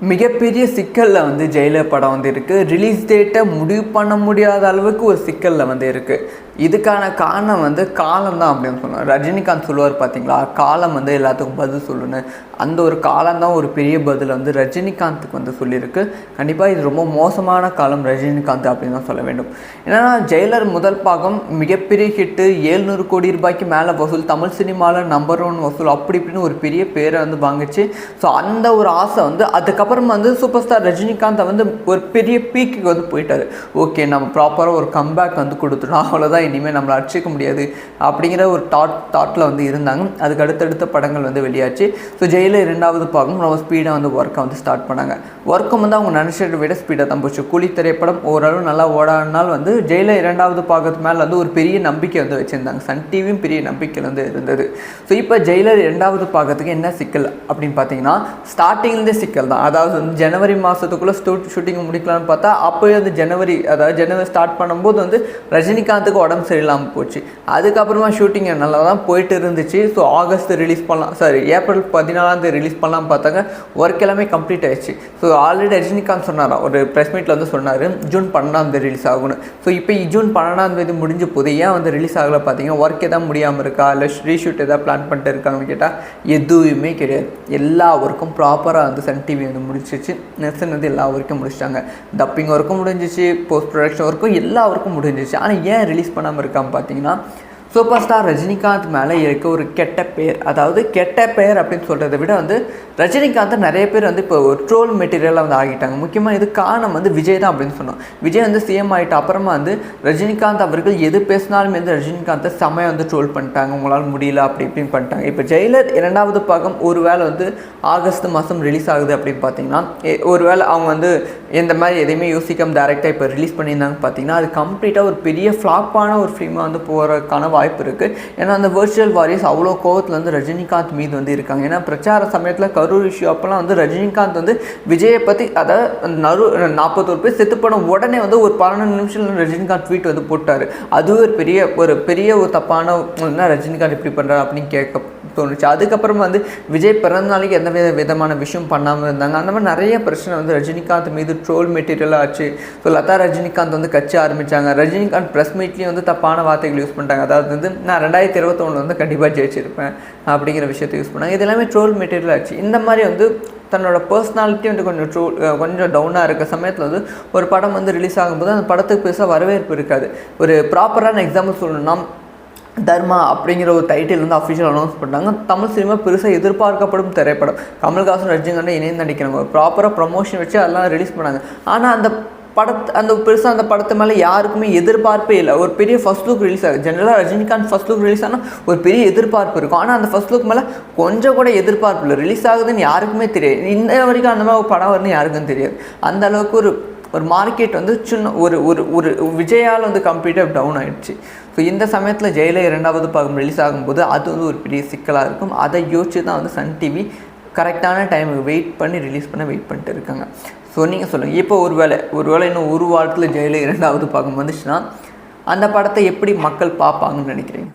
மிகப்பெரிய சிக்கலில் வந்து ஜெயிலர் படம் வந்து இருக்குது. ரிலீஸ் டேட்டை முடிவு பண்ண முடியாத அளவுக்கு ஒரு சிக்கலில் வந்து இருக்குது. இதுக்கான காரணம் வந்து காலம் தான் அப்படின்னு சொன்னோம். ரஜினிகாந்த் சொல்லுவார் பார்த்தீங்களா, காலம் வந்து எல்லாத்துக்கும் பதில் சொல்லணும். அந்த ஒரு காலம்தான் ஒரு பெரிய பதில் வந்து ரஜினிகாந்துக்கு வந்து சொல்லியிருக்கு. கண்டிப்பாக இது ரொம்ப மோசமான காலம் ரஜினிகாந்த் அப்படின்னு தான் சொல்ல வேண்டும். ஏன்னா ஜெயிலர் முதல் பாகம் மிகப்பெரிய ஹிட்டு, 700 கோடி ரூபாய்க்கு மேலே வசூல், தமிழ் சினிமாவில் நம்பர் 1 வசூல், அப்படி இப்படின்னு ஒரு பெரிய பேரை வந்து வாங்கிச்சு. ஸோ அந்த ஒரு ஆசை வந்து அதுக்கப்புறம் வந்து சூப்பர் ஸ்டார் ரஜினிகாந்தை வந்து ஒரு பெரிய பீக்கு வந்து போயிட்டார். ஓகே, நம்ம ப்ராப்பராக ஒரு கம்பேக் வந்து கொடுத்துட்டோம், அவ்வளோதான், இனிமேல் நம்மளை அடிச்சிக்க முடியாது அப்படிங்கிற ஒரு தாட்டில் வந்து இருந்தாங்க. அதுக்கு அடுத்தடுத்த படங்கள் வந்து வெளியாச்சு. ஸோ ஜெயிலர் 2வது பாகம் ரொம்ப ஸ்பீடாக வந்து ஒர்க்கை வந்து ஸ்டார்ட் பண்ணாங்க. ஒர்க்கும் வந்து அவங்க நினச்சதை விட ஸ்பீடாக தான் போச்சு. கூலி திரைப்படம் ஓரளவு நல்லா ஓடானால் வந்து ஜெயிலர் 2வது பாகத்து மேலே வந்து ஒரு பெரிய நம்பிக்கை வந்து வச்சுருந்தாங்க. சன் டிவியும் பெரிய நம்பிக்கை வந்து இருந்தது. ஸோ இப்போ ஜெயிலர் 2வது பாகத்துக்கு என்ன சிக்கல் அப்படின்னு பார்த்தீங்கன்னா, ஸ்டார்டிங்லேருந்தே சிக்கல் தான். அதாவது வந்து ஜனவரி மாதத்துக்குள்ளே ஷூட்டிங் முடிக்கலான்னு பார்த்தா அப்போயே வந்து ஜனவரி ஸ்டார்ட் பண்ணும்போது வந்து ரஜினிகாந்துக்கு உடம்பு சரியில்லாமல் போச்சு. அதுக்கப்புறமா ஷூட்டிங் நல்லா தான் போயிட்டு இருந்துச்சு. ஸோ ஆகஸ்ட் ரிலீஸ் பண்ணலாம், ஏப்ரல் 14 ரிலீஸ் பண்ணலாம் பார்த்தாங்க. ஒர்க் எல்லாமே கம்ப்ளீட் ஆயிடுச்சு. ஸோ ஆல்ரெடி ரஜினிகாந்த் சொன்னார், ஒரு ப்ரெஸ் மீட்டில் வந்து சொன்னார் ஜூன் 12 ரிலீஸ் ஆகணும். ஸோ இப்போ ஜூன் 12 முடிஞ்ச போது ஏன் வந்து ரிலீஸ் ஆகலை பார்த்தீங்கன்னா, ஒர்க் எதாவது முடியாமல் இருக்கா, இல்லை ரீஷூட் எதாவது பிளான் பண்ணிட்டு இருக்காங்கன்னு கேட்டால் எதுவுமே கிடையாது. எல்லா ஒர்க்கும் ப்ராப்பராக வந்து சன் டிவி வந்து முடிச்சிச்சு. நெக்ஸ்ட் வந்து எல்லா ஒர்க்கும் முடிச்சிட்டாங்க. டப்பிங் ஒர்க்கும் முடிஞ்சிச்சு, போஸ்ட் ப்ரொடக்ஷன் ஒர்க்கும் எல்லா ஒர்க்கும் முடிஞ்சிச்சு. ஆனால் ஏன் ரிலீஸ் பண்ணாமல் இருக்கான்னு பார்த்தீங்கன்னா, சூப்பர் ஸ்டார் ரஜினிகாந்த் மேலே இருக்க ஒரு கெட்ட பெயர். அதாவது கெட்ட பெயர் அப்படின்னு சொல்கிறத விட வந்து ரஜினிகாந்த் நிறைய பேர் வந்து இப்போ ஒரு ட்ரோல் மெட்டீரியலாக வந்து ஆகிட்டாங்க. முக்கியமாக இது காரணம் வந்து விஜய் தான் அப்படின்னு சொன்னோம். விஜய் வந்து சிஎம் ஆகிட்ட அப்புறமா வந்து ரஜினிகாந்த் அவர்கள் எது பேசினாலும் வந்து ரஜினிகாந்தை செம்மையாக வந்து ட்ரோல் பண்ணிட்டாங்க, உங்களால் முடியல அப்படி இப்படின்னு பண்ணிட்டாங்க. இப்போ ஜெயிலர் 2வது பாகம் ஒரு வேளை வந்து ஆகஸ்ட் மாதம் ரிலீஸ் ஆகுது அப்படின்னு பார்த்தீங்கன்னா, ஒரு வேளை அவங்க வந்து இந்த மாதிரி எதையுமே யோசிக்காமல் டேரெக்டாக இப்போ ரிலீஸ் பண்ணியிருந்தாங்க பார்த்தீங்கன்னா, அது கம்ப்ளீட்டாக ஒரு பெரிய ஃப்ளாப்பான ஒரு ஃபிலிமாக வந்து போகிறதுக்கான வாய்ப்பு இருக்குது. ஏன்னா அந்த வர்ச்சுவல் வாரியர்ஸ் அவ்வளோ கோவத்தில் வந்து ரஜினிகாந்த் மீது வந்து இருக்காங்க. ஏன்னா பிரச்சார சமயத்தில் கரூர் இஷ்யூ அப்போலாம் வந்து ரஜினிகாந்த் வந்து விஜயை பற்றி அதாவது 41 பேர் செத்து போன உடனே வந்து ஒரு 12 நிமிஷம் ரஜினிகாந்த் ட்வீட் வந்து போட்டார். அதுவே ஒரு பெரிய ஒரு தப்பான ரஜினிகாந்த் இப்படி பண்ணுறாரு அப்படின்னு கேட்க தோணுச்சு. அதுக்கப்புறம் வந்து விஜய் பிறந்த நாளைக்கு எந்த விதமான விஷயம் பண்ணாமல் இருந்தாங்க. அந்த மாதிரி நிறைய பிரச்சனை வந்து ரஜினிகாந்த் மீது ட்ரோல் மெட்டீரியலாக ஆச்சு. ஸோ லதா ரஜினிகாந்த் வந்து கட்சி ஆரம்பித்தாங்க. ரஜினிகாந்த் ப்ரெஸ் மீட்லேயும் வந்து தப்பான வார்த்தைகள் யூஸ் பண்ணிட்டாங்க. அதாவது வந்து நான் 2021 வந்து கண்டிப்பாக ஜெயிச்சிருப்பேன் அப்படிங்கிற விஷயத்தை யூஸ் பண்ணாங்க. இது எல்லாமே ட்ரோல் மெட்டீரியல் ஆச்சு. இந்த மாதிரி வந்து தன்னோட பர்சனாலிட்டி வந்து கொஞ்சம் டவுனாக இருக்க சமயத்தில் வந்து ஒரு படம் வந்து ரிலீஸ் ஆகும்போது அந்த படத்துக்கு பெருசாக வரவேற்பு இருக்காது. ஒரு ப்ராப்பரான எக்ஸாம்பிள் சொல்லணும்னா, தர்மா அப்படிங்கிற ஒரு டைட்டில் வந்து அஃபிஷியல் அனௌன்ஸ் பண்ணாங்க. தமிழ் சினிமா பெருசாக எதிர்பார்க்கப்படும் திரைப்படம். கமல்ஹாசன் ரஜினிகாந்த் இணைந்து நடிக்கிறாங்க. ஒரு ப்ராப்பராக ப்ரமோஷன் வச்சு அதெல்லாம் ரிலீஸ் பண்ணாங்க. ஆனால் அந்த பெருசாக அந்த படத்து மேலே யாருக்குமே எதிர்பார்ப்பே இல்லை. ஒரு பெரிய ஃபர்ஸ்ட் லுக் ரிலீஸ் ஆகுது. ஜென்ரலாக ரஜினிகாந்த் ஃபர்ஸ்ட் லுக் ரிலீஸ் ஆனால் ஒரு பெரிய எதிர்பார்ப்பு இருக்கும். ஆனால் அந்த ஃபர்ஸ்ட் லுக் மேலே கொஞ்சம் கூட எதிர்பார்ப்பு இல்லை. ரிலீஸ் ஆகுதுன்னு யாருக்குமே தெரியாது. இன்ன வரைக்கும் அந்த மாதிரி ஒரு படம் வருதுன்னு யாருக்கும் தெரியாது. அந்த அளவுக்கு ஒரு மார்க்கெட் வந்து சின்ன ஒரு விஜயால் வந்து கம்ப்ளீட்டாக டவுன் ஆகிடுச்சு. ஸோ இந்த சமயத்தில் ஜெயிலர் 2வது பாகம் ரிலீஸ் ஆகும்போது அது வந்து ஒரு பெரிய சிக்கலாக இருக்கும். அதை யோசிச்சு தான் வந்து சன் டிவி கரெக்டான டைமுக்கு வெயிட் பண்ணிட்டு இருக்காங்க. ஸோ நீங்கள் சொல்லுங்கள், இப்போ ஒரு வேளை இன்னும் ஒரு வாரத்தில் ஜெயிலர் 2வது பாகம் வந்துச்சுன்னா அந்த படத்தை எப்படி மக்கள் பார்ப்பாங்கன்னு நினைக்கிறீங்க?